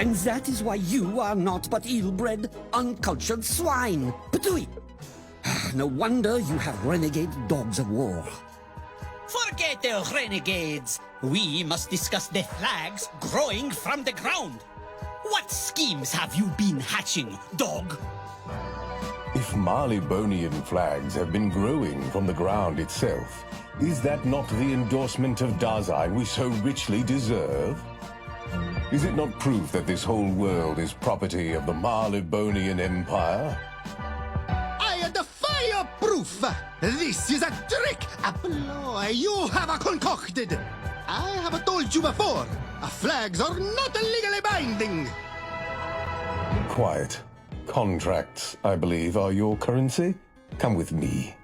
And that is why you are not but ill-bred, uncultured swine. Patooey! No wonder you have renegade dogs of war. Forget the renegades. We must discuss the flags growing from the ground. What schemes have you been hatching, dog? If Marleybonian flags have been growing from the ground itself, is that not the endorsement of Dasein we so richly deserve? Is it not proof that this whole world is property of the Marleybonian Empire? I defy your proof! This is a trick, a ploy you have concocted! I have told you before, flags are not legally binding! Quiet. Contracts, I believe, are your currency. Come with me.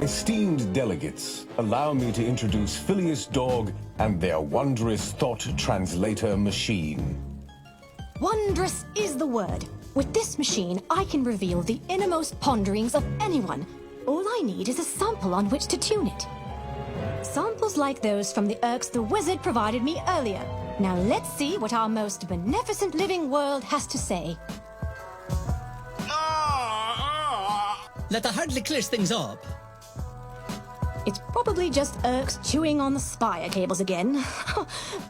Esteemed delegates, allow me to introduce Phileas Dog and their wondrous thought translator machine. Wondrous is the word. With this machine, I can reveal the innermost ponderings of anyone. All I need is a sample on which to tune it. Samples like those from the Urks the Wizard provided me earlier. Now let's see what our most beneficent living world has to say. That hardly clears things up. It's probably just Urks chewing on the spire cables again.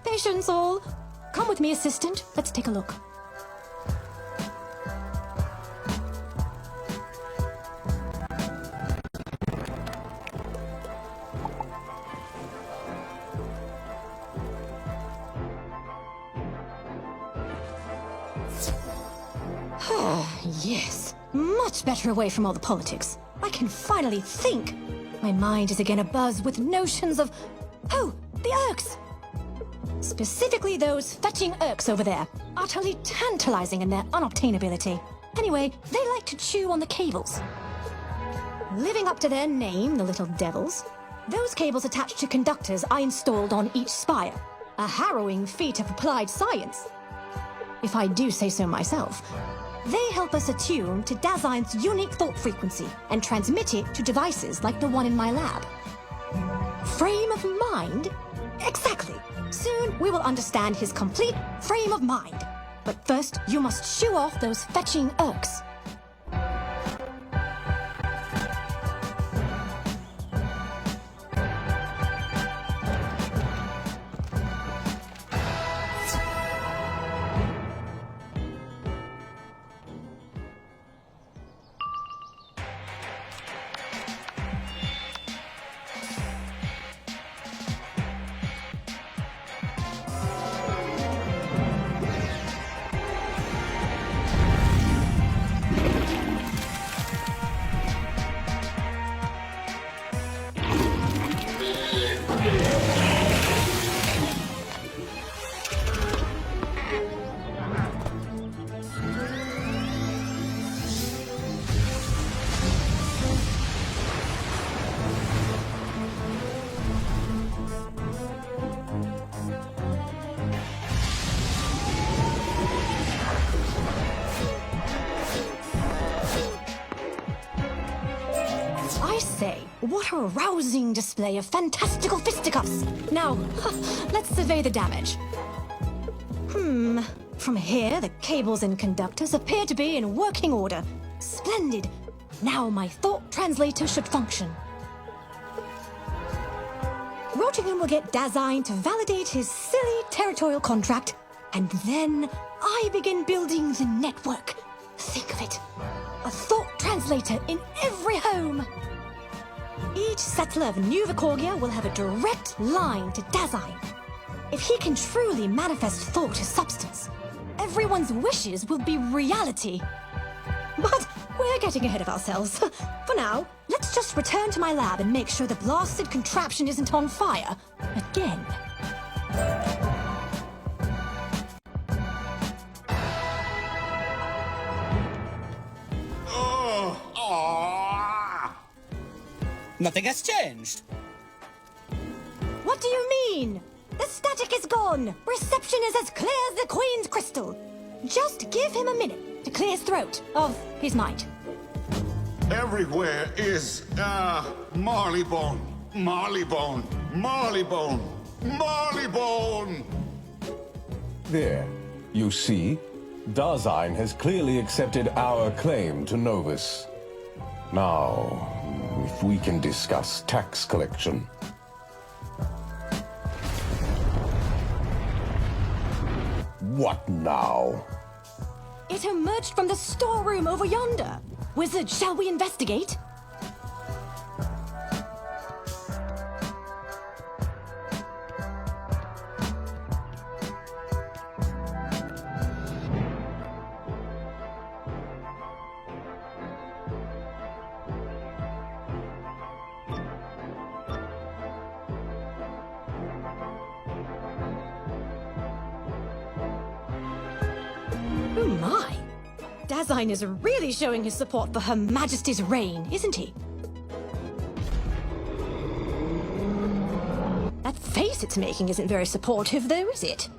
Patience all. Come with me, assistant. Let's take a look. Yes, much better away from all the politics. I can finally think. My mind is again abuzz with notions of... Oh, the Urks! Specifically those fetching Urks over there. Utterly tantalizing in their unobtainability. Anyway, they like to chew on the cables. Living up to their name, the little devils. Those cables attached to conductors I installed on each spire. A harrowing feat of applied science. If I do say so myself. They help us attune to Dasein's unique thought frequency and transmit it to devices like the one in my lab. Frame of mind? Exactly. Soon we will understand his complete frame of mind. But first, you must shoo off those fetching Urks. What a rousing display of fantastical fisticuffs! Now, let's survey the damage. From here, the cables and conductors appear to be in working order. Splendid! Now my thought translator should function. Rottingham will get Dasein to validate his silly territorial contract, and then I begin building the network. Think of it. A thought translator in every home. Each settler of New Vicorgia will have a direct line to Dasein. If he can truly manifest thought as substance, everyone's wishes will be reality. But we're getting ahead of ourselves. For now, let's just return to my lab and make sure the blasted contraption isn't on fire again. Nothing has changed. What do you mean? The static is gone. Reception is as clear as the Queen's crystal. Just give him a minute to clear his throat of his mind. everywhere is, Marleybone. Marleybone. Marleybone. Marleybone! There. You see? Dasein has clearly accepted our claim to Novus. Now, if we can discuss tax collection. What now? It emerged from the storeroom over yonder. Wizard, shall we investigate? Oh my! Dasein is really showing his support for Her Majesty's reign, isn't he? That face it's making isn't very supportive, though, is it?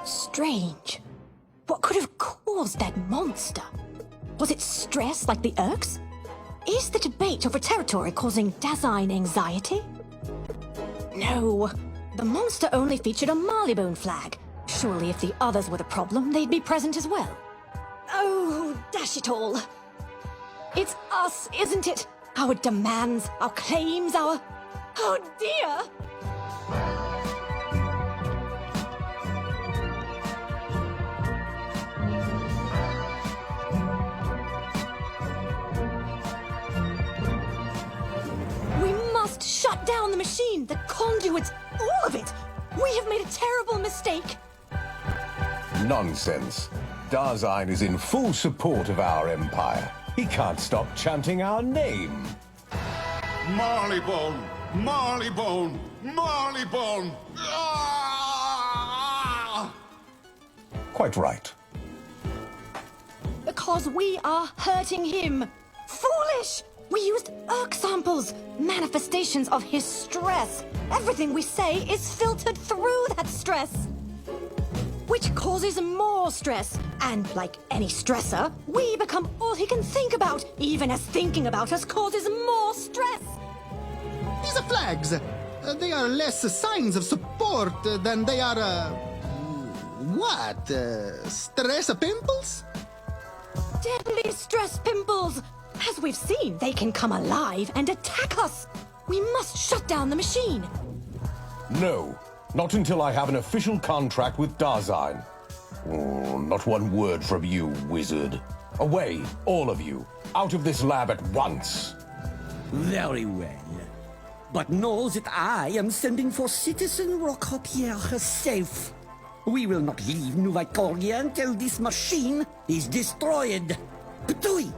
Strange. What could have caused that monster? Was it stress like the Urks? Is the debate over territory causing Dasein anxiety? No. The monster only featured a Marleybone flag. Surely if the others were the problem, they'd be present as well. Oh, dash it all. It's us, isn't it? Our demands, our claims, our... Oh dear! We must shut down the machine, the conduits, all of it! We have made a terrible mistake! Nonsense. Dasein is in full support of our empire. He can't stop chanting our name. Marleybone! Marleybone! Marleybone! Ah! Quite right. Because we are hurting him. Foolish! We used Urk samples, manifestations of his stress. Everything we say is filtered through that stress. Which causes more stress. And like any stressor, we become all he can think about, even as thinking about us causes more stress. These are flags. They are less signs of support than they are, what? Stress pimples? Deadly stress pimples! As we've seen, they can come alive and attack us. We must shut down the machine. No, not until I have an official contract with Dasein. Oh, not one word from you, wizard. Away, all of you. Out of this lab at once. Very well. But know that I am sending for Citizen Rocotier herself. We will not leave Nouvelle until this machine is destroyed. Ptui!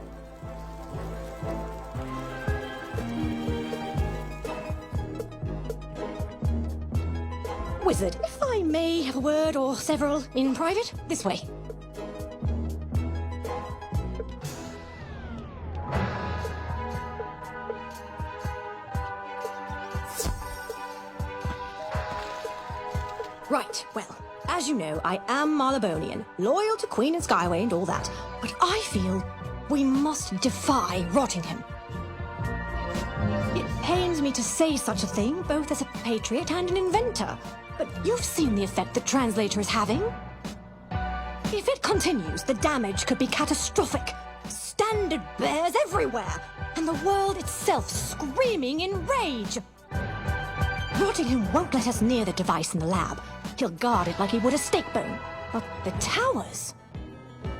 Wizard, if I may have a word or several in private, this way. Right, well, as you know, I am Marlebonian, loyal to Queen and Skyway and all that, but I feel we must defy Rottingham. It pains me to say such a thing, both as a patriot and an inventor, but you've seen the effect the translator is having. If it continues, the damage could be catastrophic. Standard bears everywhere, and the world itself screaming in rage. Rottingham won't let us near the device in the lab. He'll guard it like he would a steak bone. But the towers...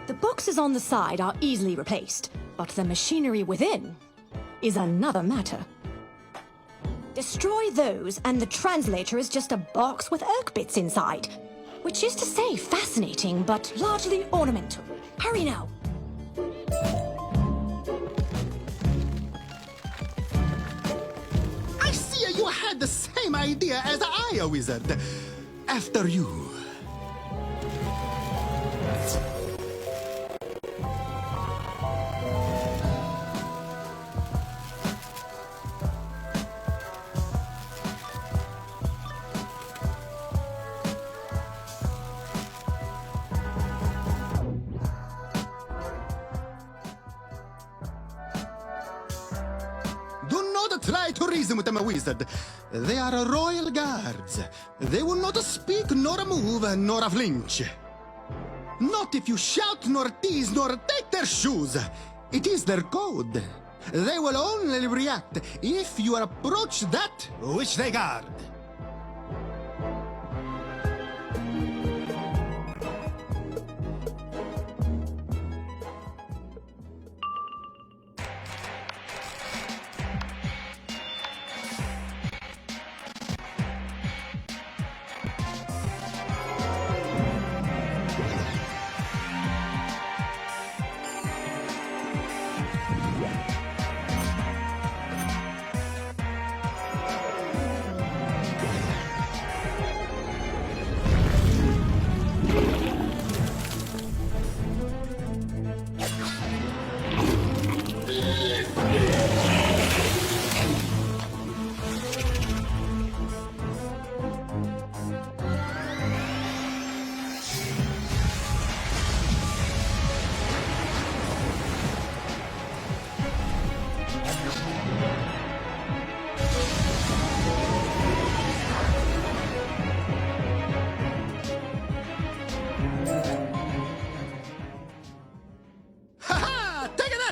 The boxes on the side are easily replaced, but the machinery within is another matter. Destroy those, and the translator is just a box with Urk bits inside. Which is to say fascinating, but largely ornamental. Hurry now. I see you had the same idea as I, wizard. After you. Do not try to reason with them, wizard. They are royal guards. They will not speak, nor move, nor flinch. Not if you shout, nor tease, nor take their shoes. It is their code. They will only react if you approach that which they guard.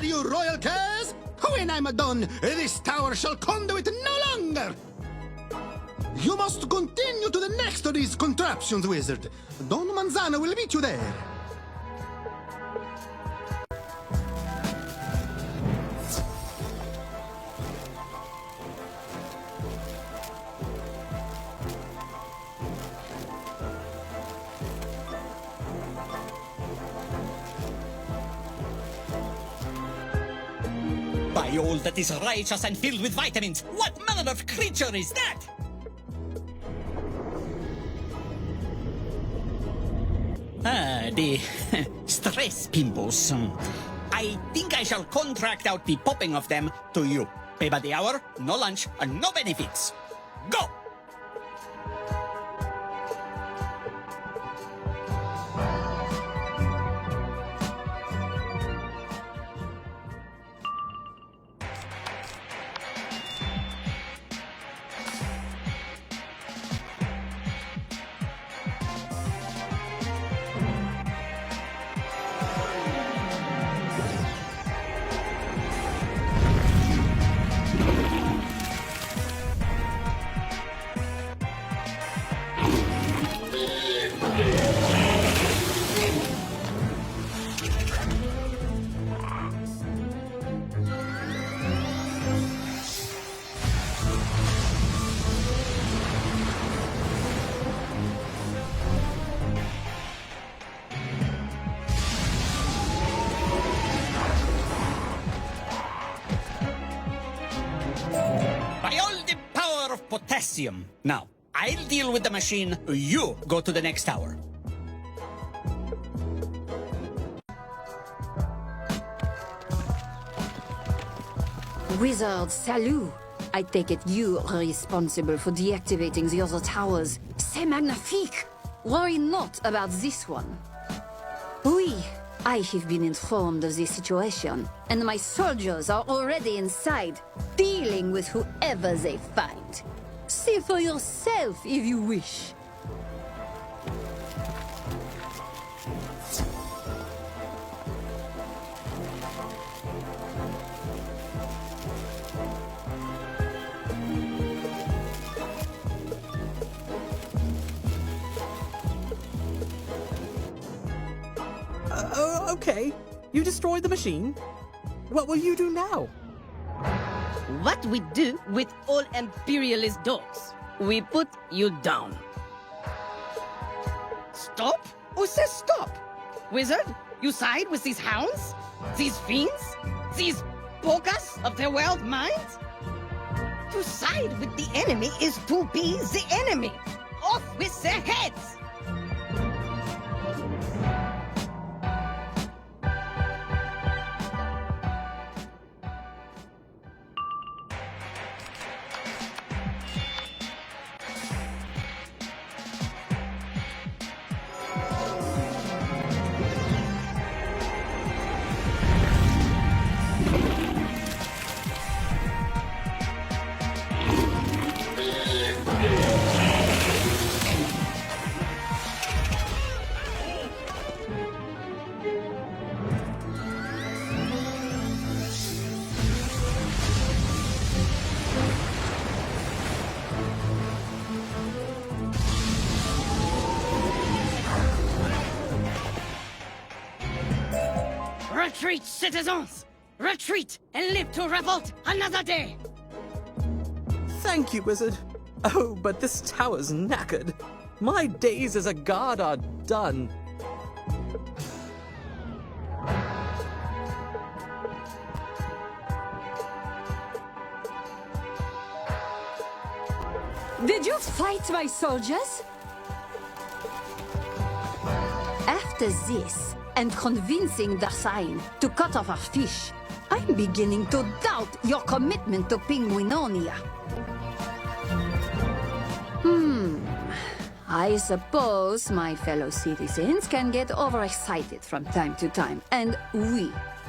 You royal curs! When I'm done, this tower shall conduit no longer! You must continue to the next of these contraptions, wizard. Don Manzano will meet you there. By all that is righteous and filled with vitamins, what manner of creature is that? The stress pimples. I think I shall contract out the popping of them to you. Pay by the hour, no lunch, and no benefits. Go! potassium. Now, I'll deal with the machine. You go to the next tower. Wizard, salut! I take it you are responsible for deactivating the other towers. C'est magnifique! Worry not about this one. Oui, I have been informed of the situation, and my soldiers are already inside, dealing with whoever they find. See for yourself if you wish. Okay. You destroyed the machine. What will you do now? What we do with all imperialist dogs? We put you down. Stop? Who says stop? Wizard, you side with these hounds? These fiends? These pokas of their wild minds? To side with the enemy is to be the enemy. Off with their heads! Retreat, citizens! Retreat and live to revolt another day! Thank you, Wizard. Oh, but this tower's knackered. My days as a guard are done. Did you fight my soldiers? After this, and convincing Dasein to cut off our fish, I'm beginning to doubt your commitment to Penguinonia. I suppose my fellow citizens can get overexcited from time to time, and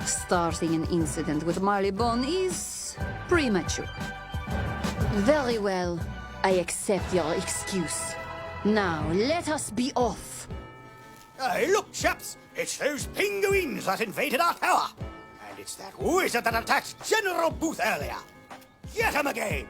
starting an incident with Marleybone is premature. Very well, I accept your excuse. Now, let us be off. Hey, look, chaps! It's those penguins that invaded our tower! And it's that wizard that attacked General Booth earlier! Get him again!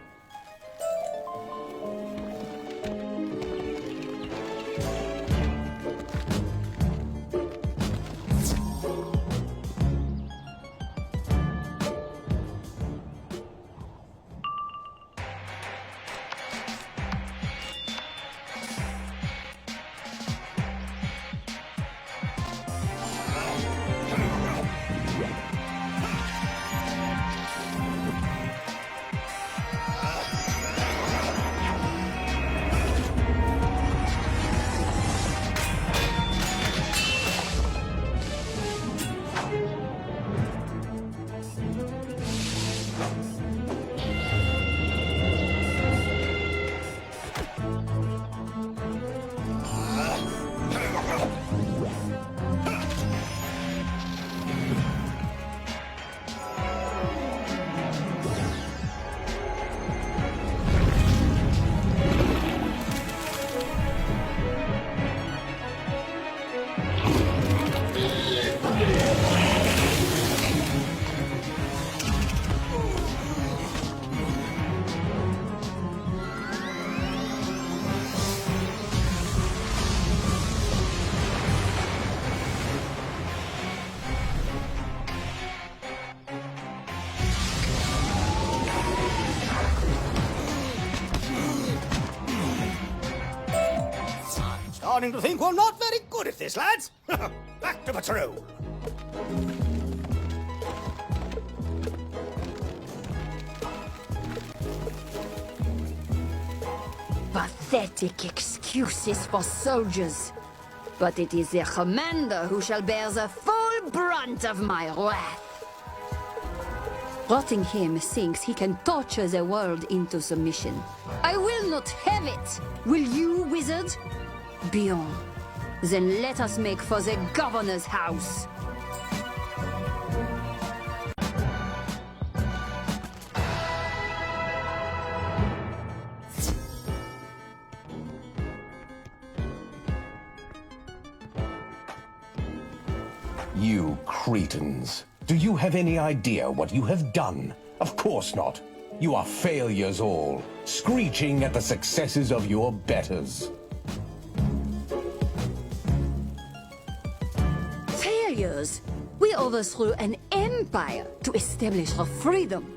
Starting to think we're not very good at this, lads. Back to patrol. pathetic excuses for soldiers. But it is their commander who shall bear the full brunt of my wrath. Rottingham thinks he can torture the world into submission. I will not have it! Will you, wizard? Bien. Then let us make for the governor's house. You cretins. Do you have any idea what you have done? Of course not. You are failures all, screeching at the successes of your betters. Failures? We overthrew an empire to establish our freedom.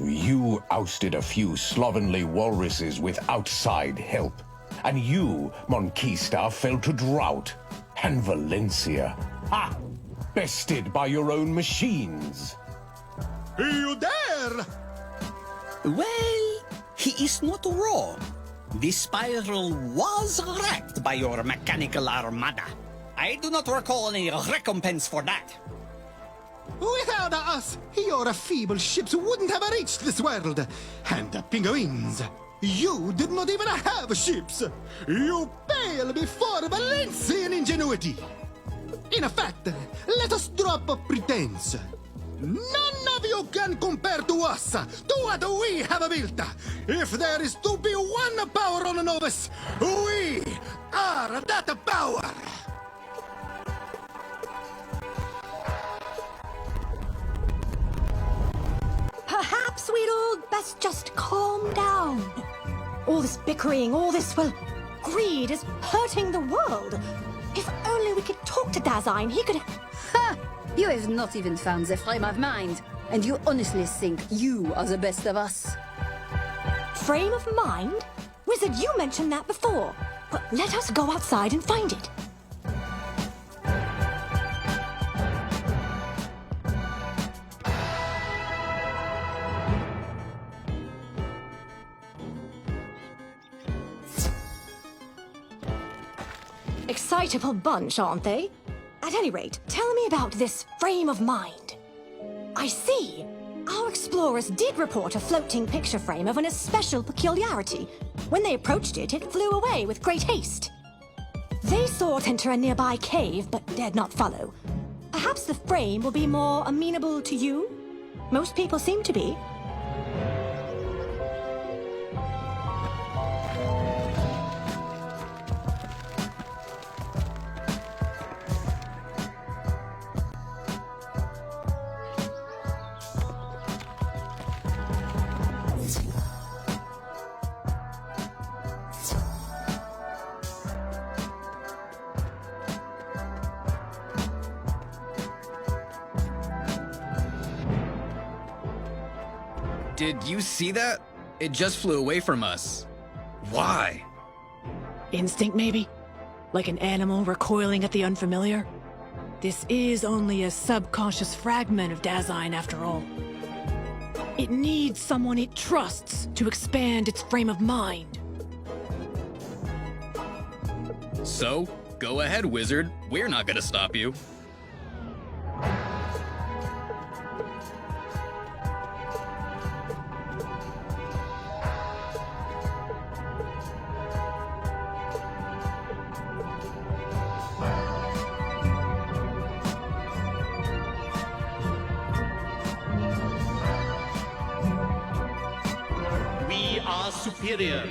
You ousted a few slovenly walruses with outside help. And you, Monquista, fell to drought. And Valencia, bested by your own machines. You dare! Well, he is not wrong. The spiral was wrecked by your mechanical armada. I do not recall any recompense for that. Without us, your feeble ships wouldn't have reached this world. And the penguins, you did not even have ships. You pale before Valencian ingenuity. In effect, let us drop a pretense. None of you can compare to us, to what we have built. If there is to be one power on Novus, we are that power. Perhaps we'd all best just calm down. All this bickering, all this, well, greed is hurting the world. If only we could talk to Dasein, he could... Ha! You have not even found the frame of mind, and you honestly think you are the best of us. Frame of mind? Wizard, you mentioned that before. But let us go outside and find it. Excitable bunch, aren't they? At any rate, tell me about this frame of mind. I see. Our explorers did report a floating picture frame of an especial peculiarity. When they approached it, it flew away with great haste. They saw it enter a nearby cave, but dared not follow. Perhaps the frame will be more amenable to you? Most people seem to be. Did you see that? It just flew away from us. Why? Instinct, maybe? Like an animal recoiling at the unfamiliar? This is only a subconscious fragment of Dasein, after all. It needs someone it trusts to expand its frame of mind. So, go ahead, wizard. We're not gonna stop you. We are superior.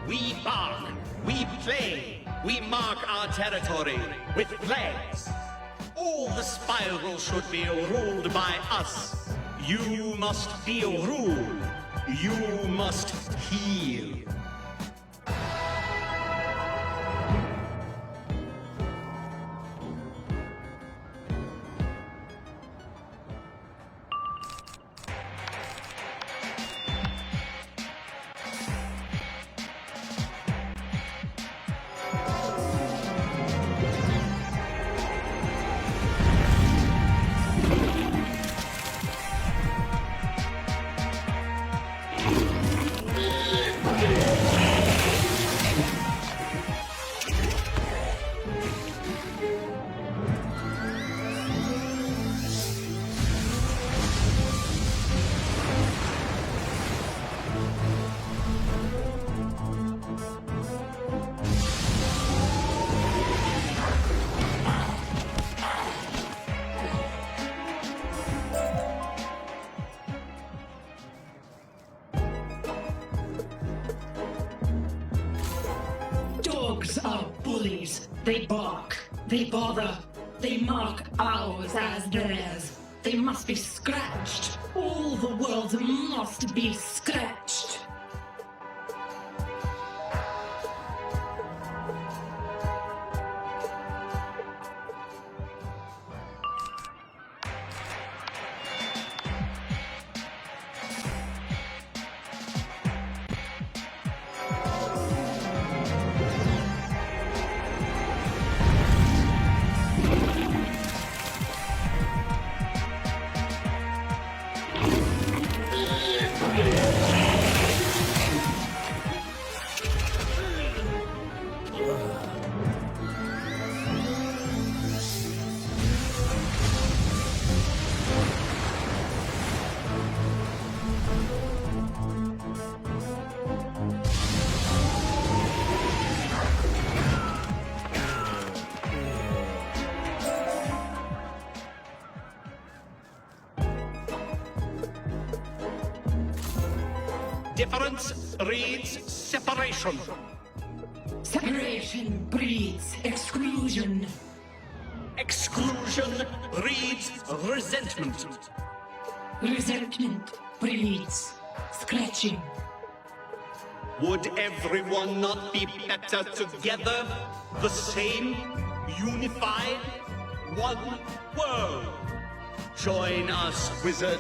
We bark. We play. We mark our territory with flags. All the spiral should be ruled by us. You must be ruled. You must heal. Dogs are bullies. They bark. They bother. They mark ours as theirs. They must be scratched. All the world must be scratched. Difference breeds separation. Separation breeds exclusion. Exclusion breeds resentment. Resentment breeds scratching. Would everyone not be better together? The same, unified, one world. Join us, wizard.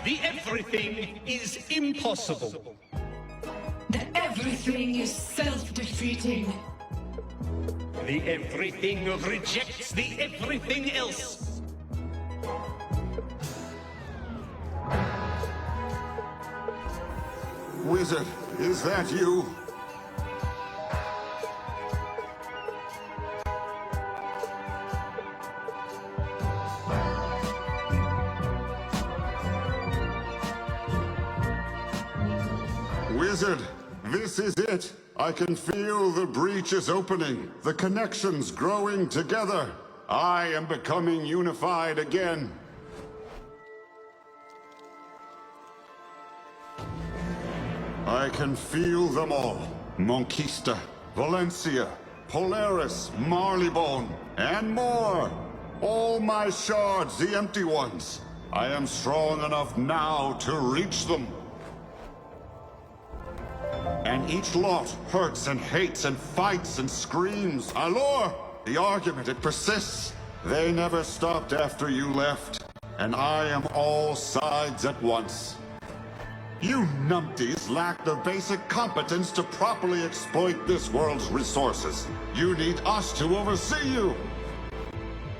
The everything is impossible. The everything is self-defeating. The everything rejects the everything else. Wizard, is that you? Wizard, this is it. I can feel the breach is opening, the connections growing together. I am becoming unified again. I can feel them all. Monquista, Valencia, Polaris, Marleybone, and more. All my shards, the empty ones. I am strong enough now to reach them. And each lot hurts and hates and fights and screams. Allure! The argument, it persists. They never stopped after you left. And I am all sides at once. You numpties lack the basic competence to properly exploit this world's resources. You need us to oversee you.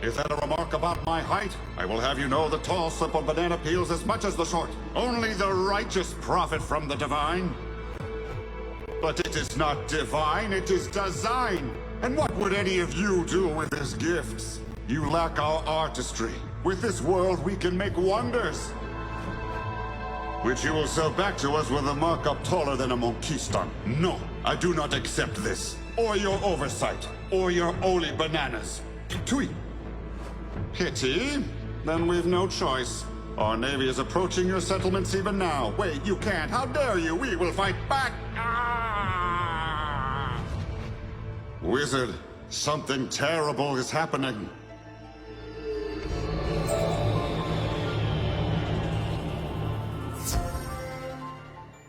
Is that a remark about my height? I will have you know the tall slip on banana peels as much as the short. Only the righteous profit from the divine. But it is not divine, it is Dasein. And what would any of you do with his gifts? You lack our artistry. With this world, we can make wonders. Which you will sell back to us with a markup taller than a Monquistan. No, I do not accept this. Or your oversight. Or your holy bananas. Tui. Pity? Then we've no choice. Our navy is approaching your settlements even now. Wait, you can't. How dare you? We will fight back. Ah! Wizard, something terrible is happening.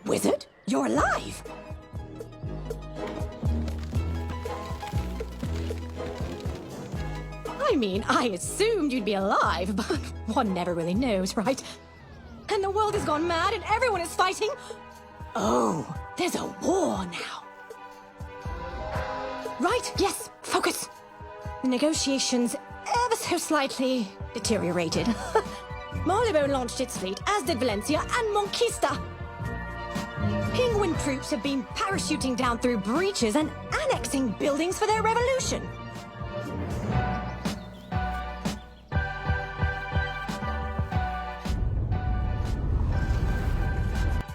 Wizard, you're alive! I mean, I assumed you'd be alive, but one never really knows, right? And the world has gone mad and everyone is fighting. Oh, there's a war now. Right, yes, focus. Negotiations ever so slightly deteriorated. Marylebone launched its fleet, as did Valencia and Monquista. Penguin troops have been parachuting down through breaches and annexing buildings for their revolution.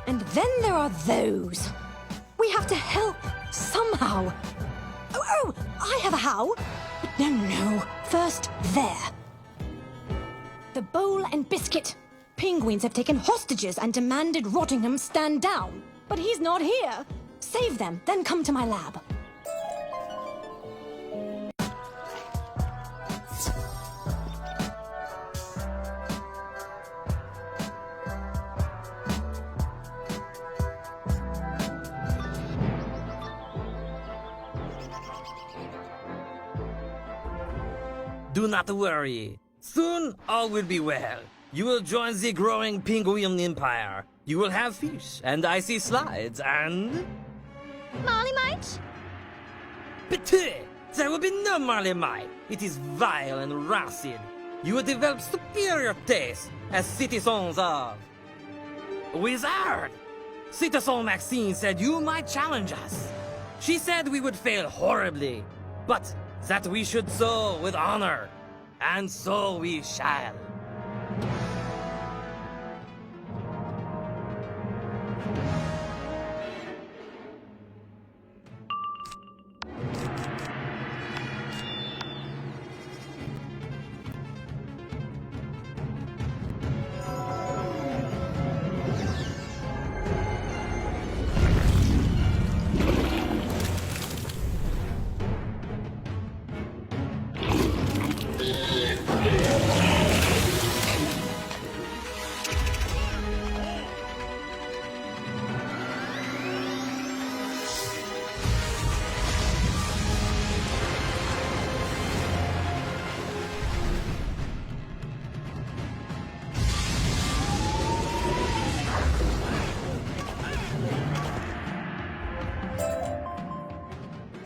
And then there are those. We have to help, somehow. Oh, I have a how. But no. First, there. The Bowl and Biscuit. Penguins have taken hostages and demanded Rottingham stand down. But he's not here. Save them, then come to my lab. Do not worry. Soon all will be well. You will join the growing penguin empire. You will have fish and icy slides and... Marley-mite? Pity! There will be no Marley-mite. It is vile and rancid. You will develop superior taste as citizens of... Wizard! Citizen Maxine said you might challenge us. She said we would fail horribly, but that we should sow with honor. And so we shall.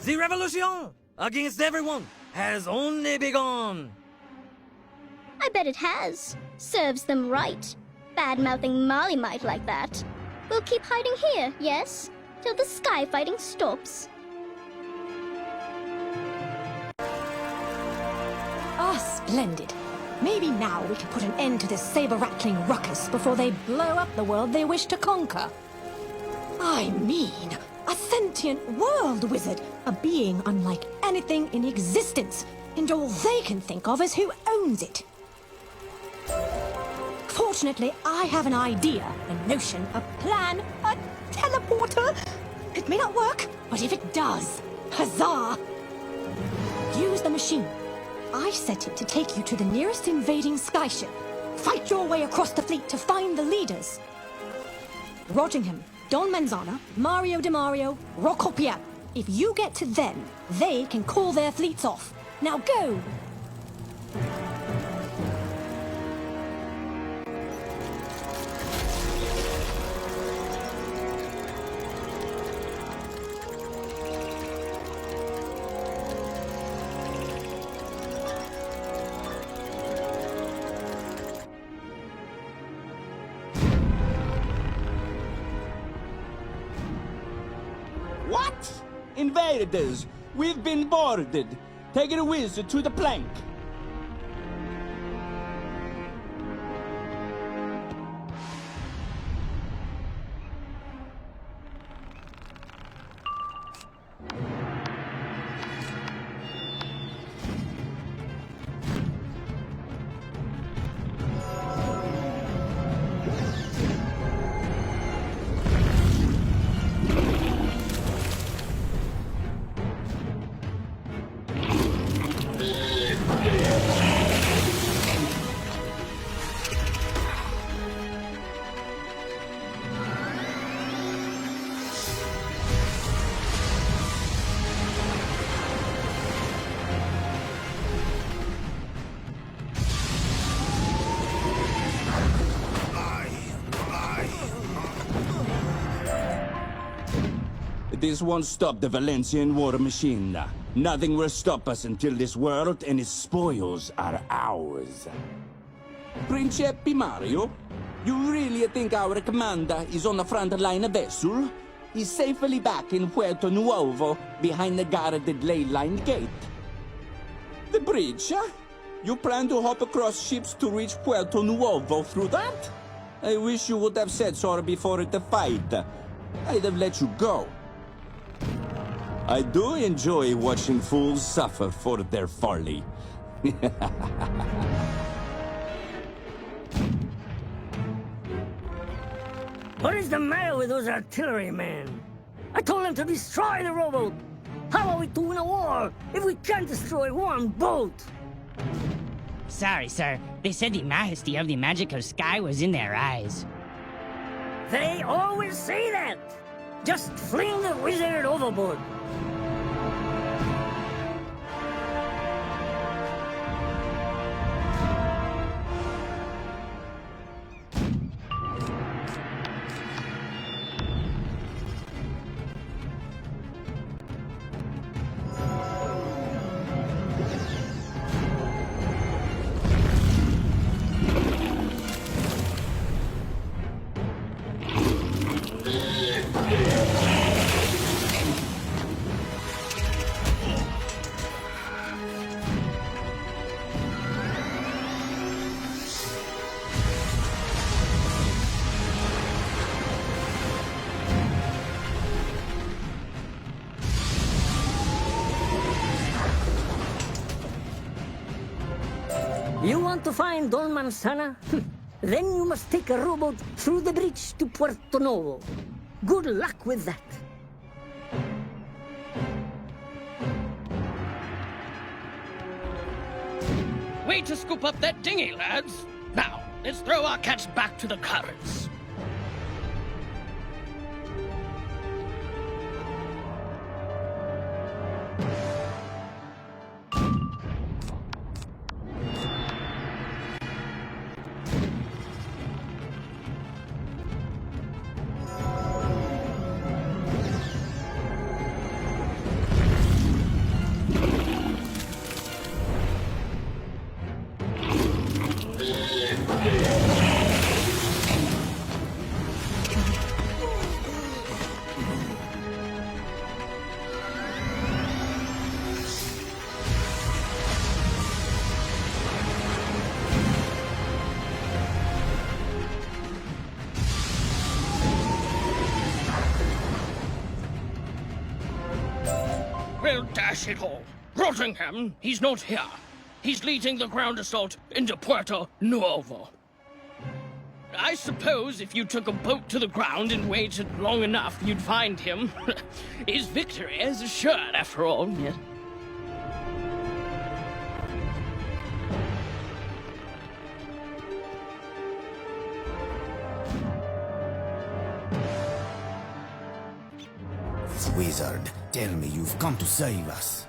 The revolution against everyone has only begun. I bet it has. Serves them right. Bad-mouthing Marley-mite like that. We'll keep hiding here, yes? Till the sky fighting stops. Ah, splendid. Maybe now we can put an end to this saber-rattling ruckus before they blow up the world they wish to conquer. I mean, a sentient world wizard, a being unlike anything in existence, and all they can think of is who owns it. Fortunately, I have an idea, a notion, a plan, a teleporter. It may not work, but if it does, huzzah! Use the machine. I set it to take you to the nearest invading skyship. Fight your way across the fleet to find the leaders. Rottingham, Don Manzana, Mario Di Mario, Rocopia. If you get to them, they can call their fleets off. Now go! What? Invaders! We've been boarded! Take a wizard to the plank! this won't stop the Valencian war machine. Nothing will stop us until this world and its spoils are ours. Principe Mario, you really think our commander is on the front line vessel? He's safely back in Puerto Nuovo, behind the guarded ley line gate. The bridge, huh? You plan to hop across ships to reach Puerto Nuovo through that? I wish you would have said so before the fight. I'd have let you go. I do enjoy watching fools suffer for their folly. What is the matter with those artillerymen? I told them to destroy the rowboat! How are we to win a war if we can't destroy one boat? Sorry, sir. They said the majesty of the magical sky was in their eyes. They always say that! Just fling the wizard overboard! You want to find Don Manzana? Then you must take a rowboat through the bridge to Puerto Novo. Good luck with that. Way to scoop up that dinghy, lads. Now, let's throw our cats back to the currents. Well, dash it all. Rottingham, he's not here. He's leading the ground assault into Puerto Nuovo. I suppose if you took a boat to the ground and waited long enough, you'd find him. His victory is assured, after all. Yes. Wizard, tell me you've come to save us.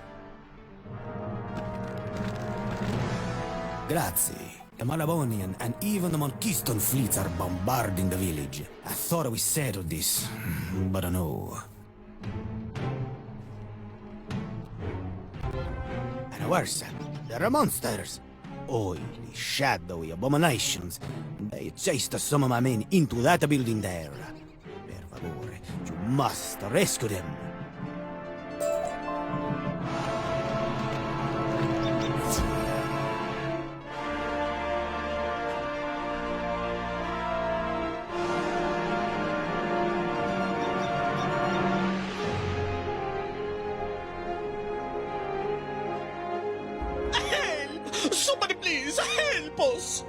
Grazie. The Malabonian and even the Monkiston fleets are bombarding the village. I thought we settled this, but no. And worse, there are monsters. Oily, shadowy abominations. They chased some of my men into that building there. Per favore, you must rescue them. Somebody please help us!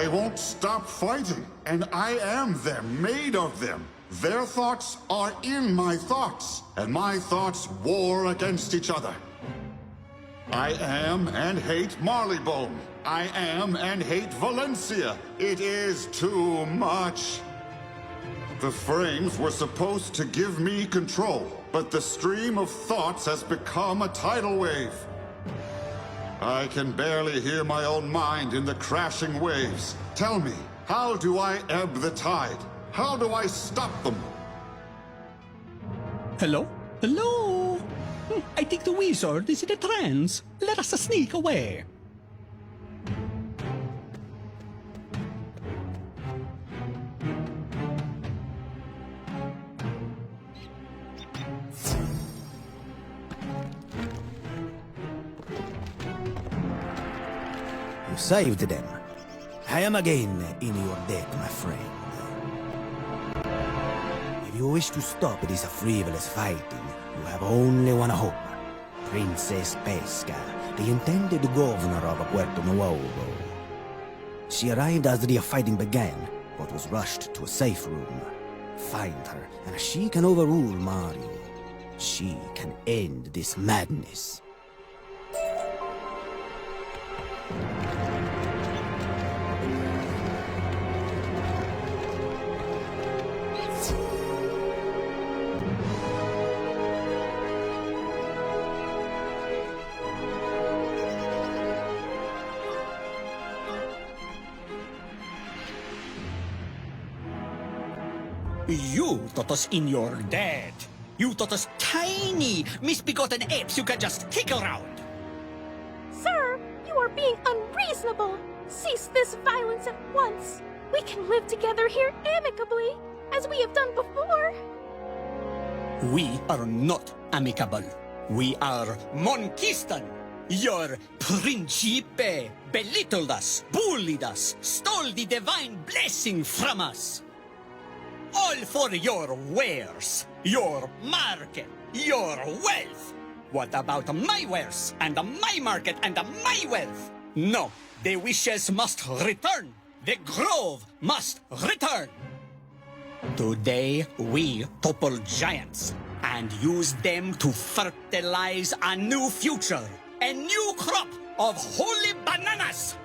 They won't stop fighting, and I am them, made of them. Their thoughts are in my thoughts, and my thoughts war against each other. I am and hate Marleybone. I am and hate Valencia. It is too much. The frames were supposed to give me control, but the stream of thoughts has become a tidal wave. I can barely hear my own mind in the crashing waves. Tell me, how do I ebb the tide? How do I stop them? Hello? Hello? I think the wizard is in a trance. Let us sneak away. You saved them. I am again in your debt, my friend. If you wish to stop this frivolous fighting, you have only one hope. Princess Pesca, the intended governor of Puerto Nuevo. She arrived as the fighting began, but was rushed to a safe room. Find her, and she can overrule Mario. She can end this madness. You taught us in your dead. You taught us tiny, misbegotten apes you can just kick around. Sir, you are being unreasonable. Cease this violence at once. We can live together here amicably, as we have done before. We are not amicable. We are Monquistan. Your Principe belittled us, bullied us, stole the divine blessing from us. All for your wares, your market, your wealth. What about my wares, and my market, and my wealth? No, the wishes must return. The grove must return. Today, we topple giants and use them to fertilize a new future, a new crop of holy bananas.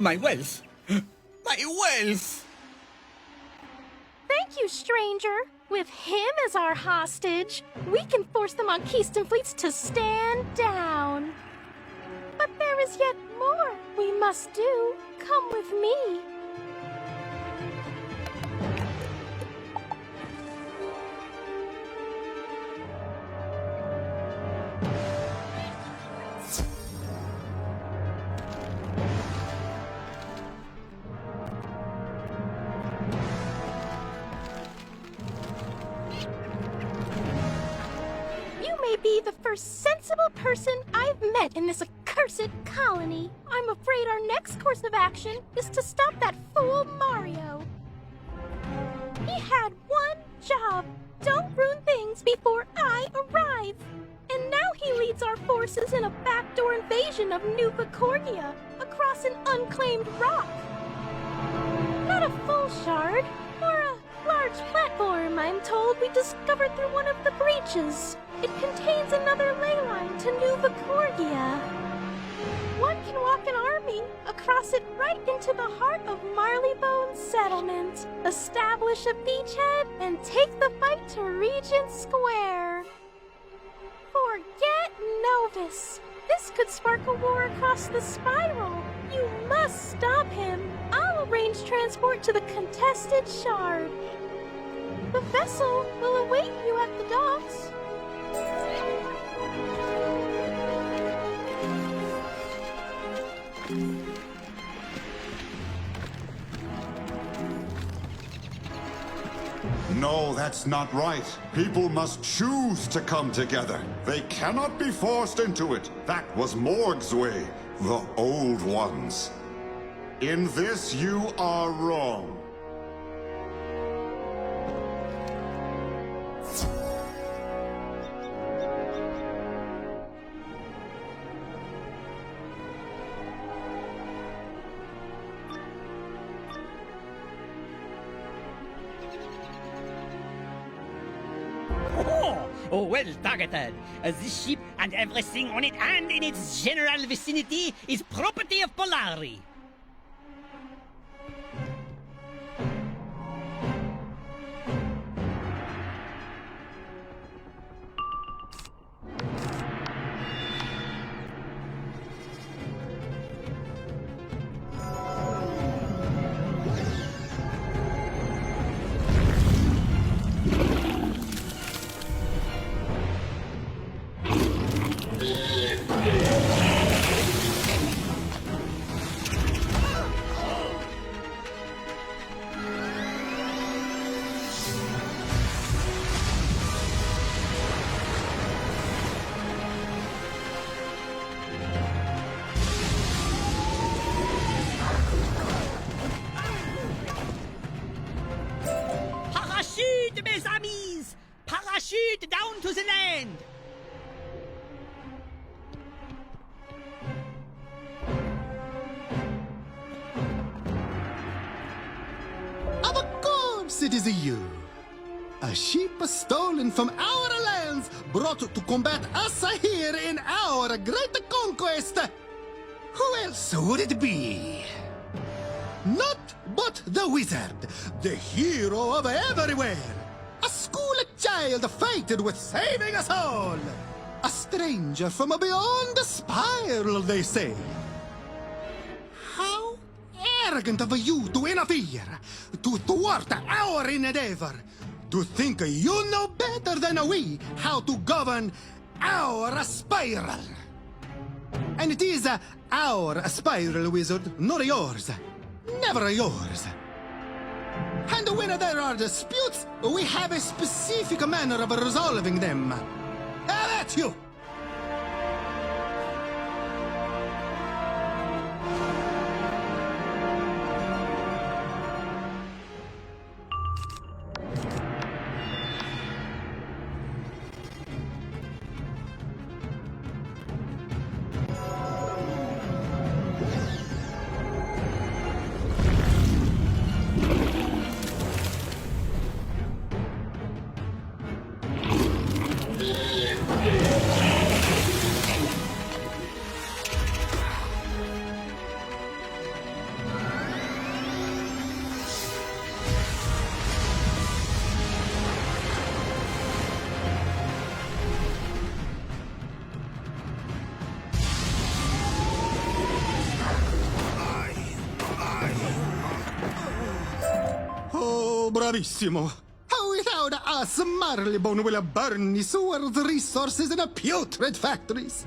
My wealth! My wealth! Thank you, stranger. With him as our hostage, we can force the Monkeyston fleets to stand down. But there is yet more we must do. Come with me. Be the first sensible person I've met in this accursed colony. I'm afraid our next course of action is to stop that fool Mario. He had one job. Don't ruin things before I arrive. And now he leads our forces in a backdoor invasion of New Vicornia across an unclaimed rock. Not a full shard, or a large platform, I'm told we discovered through one of the breaches. It contains another ley line to New Vicornia. One can walk an army across it right into the heart of Marleybone's settlement, establish a beachhead, and take the fight to Regent Square. Forget Novus. This could spark a war across the spiral. You must stop him. I'll arrange transport to the contested shard. The vessel will await you at the docks. No, that's not right. People must choose to come together. They cannot be forced into it. That was Morg's way, the old ones. In this, you are wrong. Oh, well targeted. This ship and everything on it and in its general vicinity is property of Polari. Mes amis! Parachute down to the land! Of course it is you. A ship stolen from our lands, brought to combat us here in our great conquest. Who else would it be? Not but the wizard, the hero of everywhere. A school child fated with saving us all. A stranger from beyond the spiral, they say. How arrogant of you to interfere, to thwart our endeavor, to think you know better than we how to govern our spiral. And it is our spiral, wizard, not yours. Never yours. And when there are disputes, we have a specific manner of resolving them. At you! bravissimo. Without us, Marleybone will burn his world's resources in a putrid factories.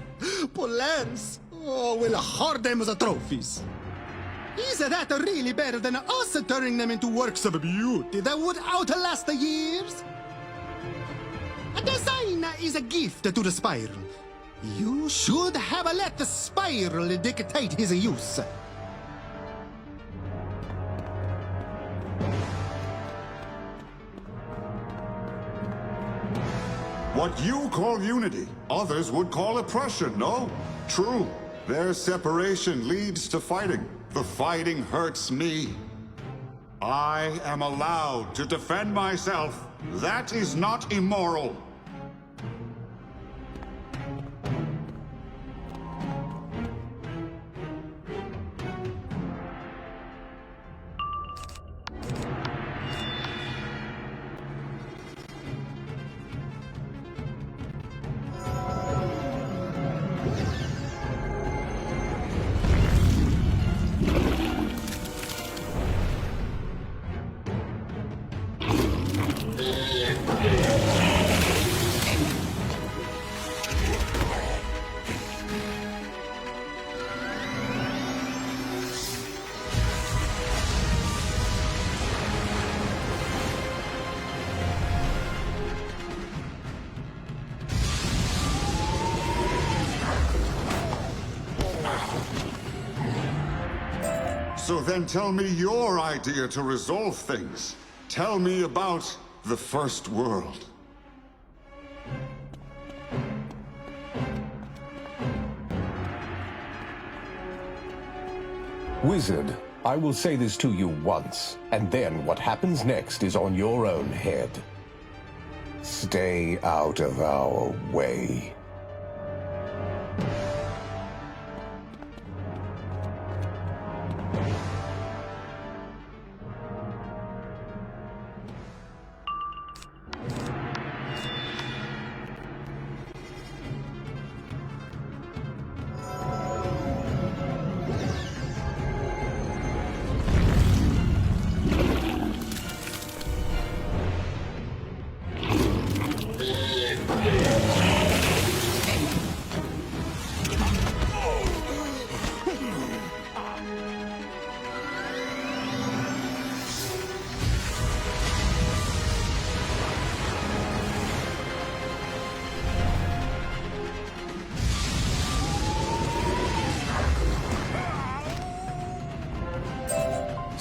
Polaris, will hoard them as a trophies. Is that really better than us turning them into works of beauty that would outlast the years? A design is a gift to the spiral. You should have let the spiral dictate his use. What you call unity, others would call oppression, no? True. Their separation leads to fighting. The fighting hurts me. I am allowed to defend myself. That is not immoral. So then tell me your idea to resolve things. Tell me about the First World. Wizard, I will say this to you once, and then what happens next is on your own head. Stay out of our way.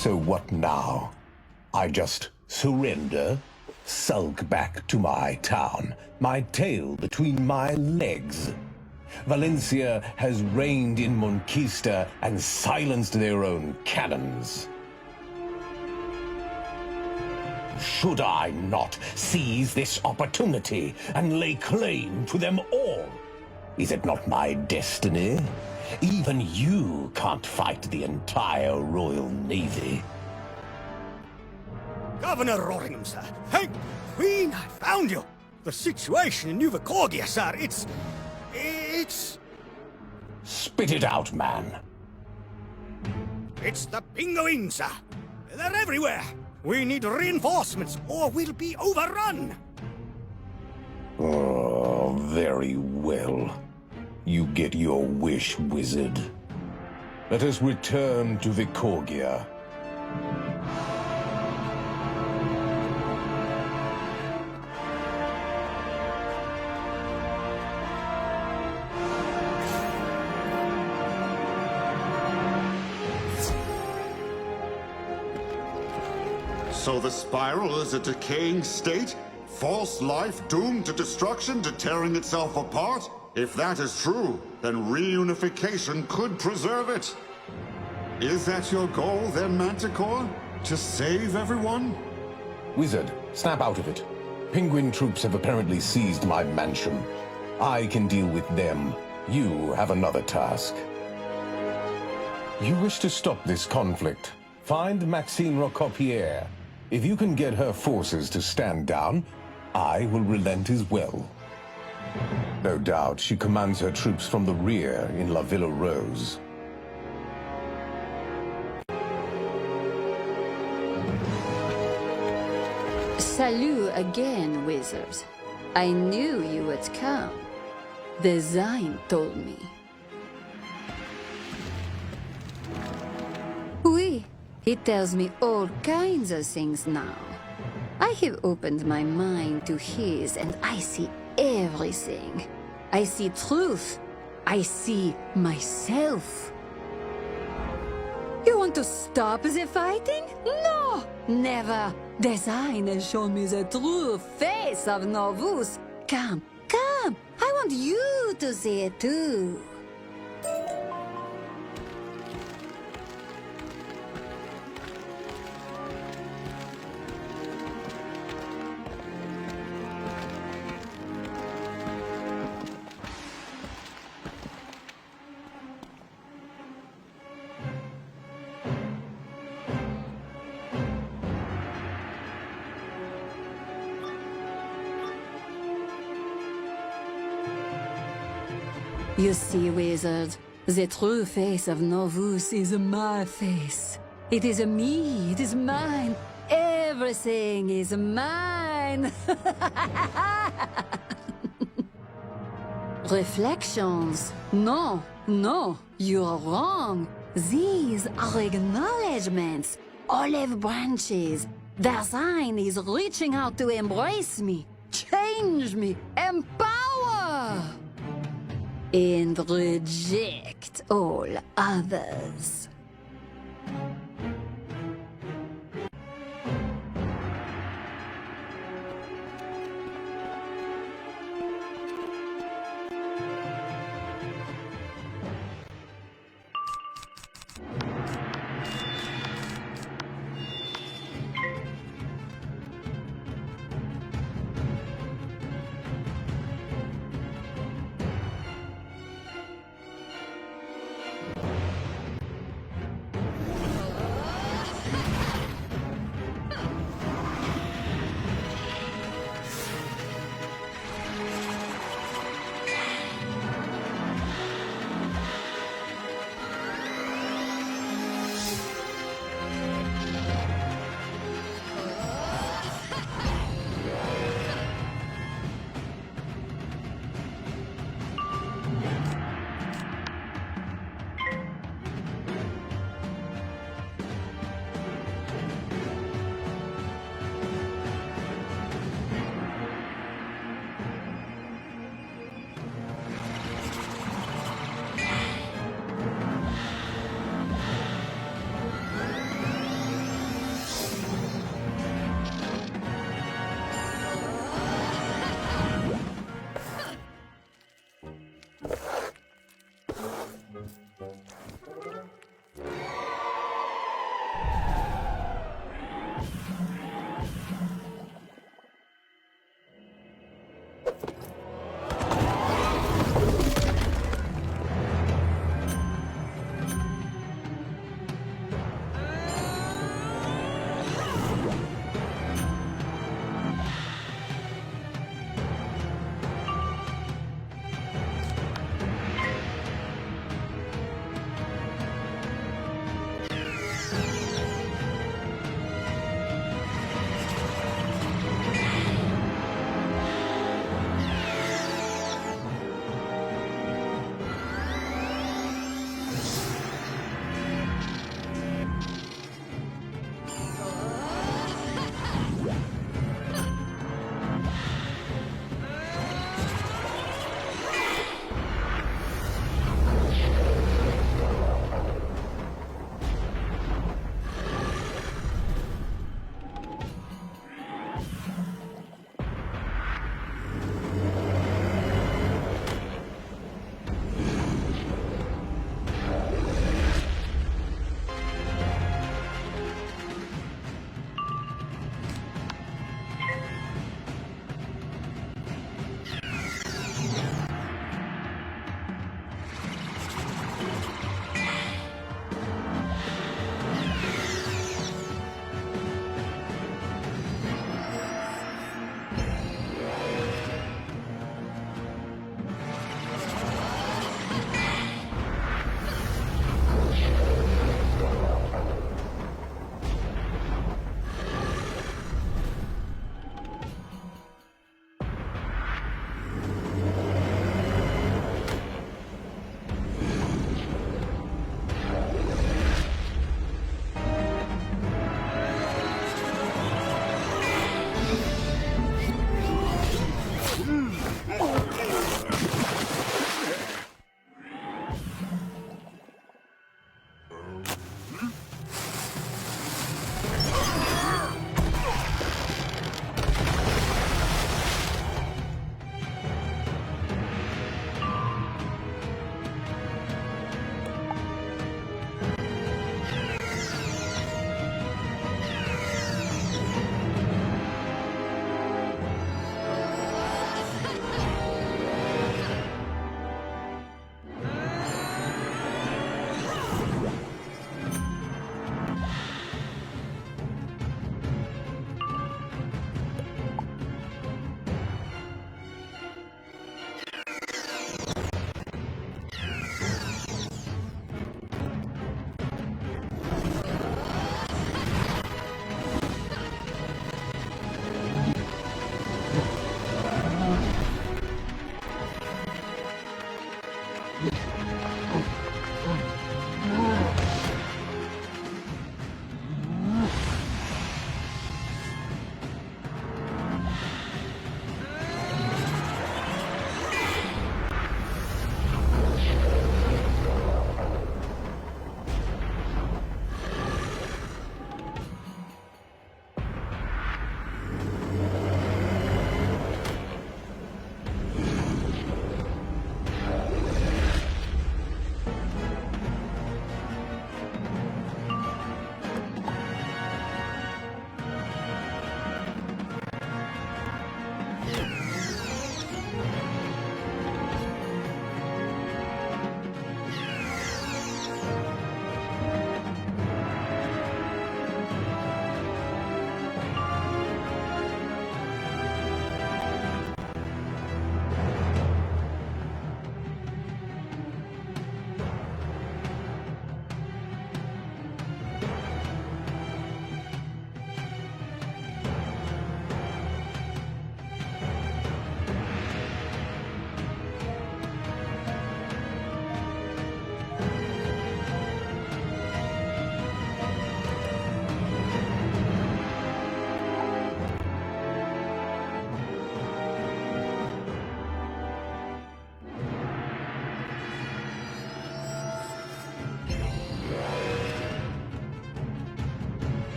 So what now? I just surrender? Sulk back to my town, my tail between my legs? Valencia has reigned in Monquista and silenced their own cannons. Should I not seize this opportunity and lay claim to them all? Is it not my destiny? Even you can't fight the entire Royal Navy. Governor Roringham, sir. Thank Queen, I found you. The situation in New Vicorgia, sir, it's... Spit it out, man. It's the Pinguins, sir. They're everywhere. We need reinforcements or we'll be overrun. Oh, very well. You get your wish, wizard. Let us return to Vicorgia. So the spiral is a decaying state? False life doomed to destruction, to tearing itself apart? If that is true, then reunification could preserve it. Is that your goal then, Manticore? To save everyone? Wizard, snap out of it. Penguin troops have apparently seized my mansion. I can deal with them. You have another task. You wish to stop this conflict. Find Maxine Rocopierre. If you can get her forces to stand down, I will relent as well. No doubt she commands her troops from the rear in La Villa Rose. Salut again, wizard. I knew you would come. Dasein told me. Oui, he tells me all kinds of things now. I have opened my mind to his, and I see everything. I see truth. I see myself. You want to stop the fighting? No, never. Dasein has shown me the true face of Novus. Come, come. I want you to see it too. You see, wizard, the true face of Novus is my face. It is me, it is mine. Everything is mine. Reflections. No, no, you're wrong. These are acknowledgements. Olive branches. Dasein is reaching out to embrace me, change me, empower! And reject all others.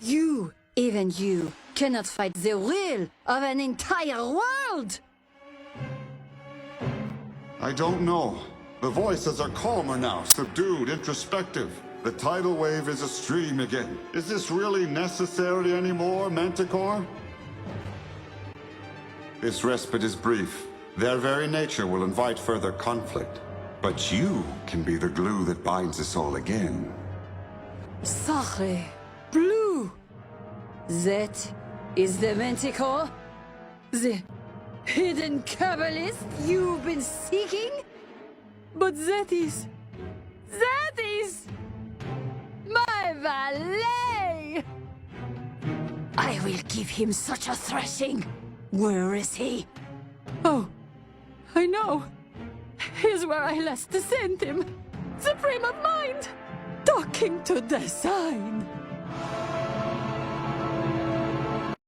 You, even you, cannot fight the will of an entire world! I don't know. The voices are calmer now, subdued, introspective. The tidal wave is a stream again. Is this really necessary anymore, Manticore? This respite is brief. Their very nature will invite further conflict. But you can be the glue that binds us all again. Sacre bleu! That is the Manticore? The hidden Kabbalist you've been seeking? But that is my valet! I will give him such a thrashing. Where is he? Oh, I know. Here's where I last sent him. Supreme of Mind! Talking to Dasein.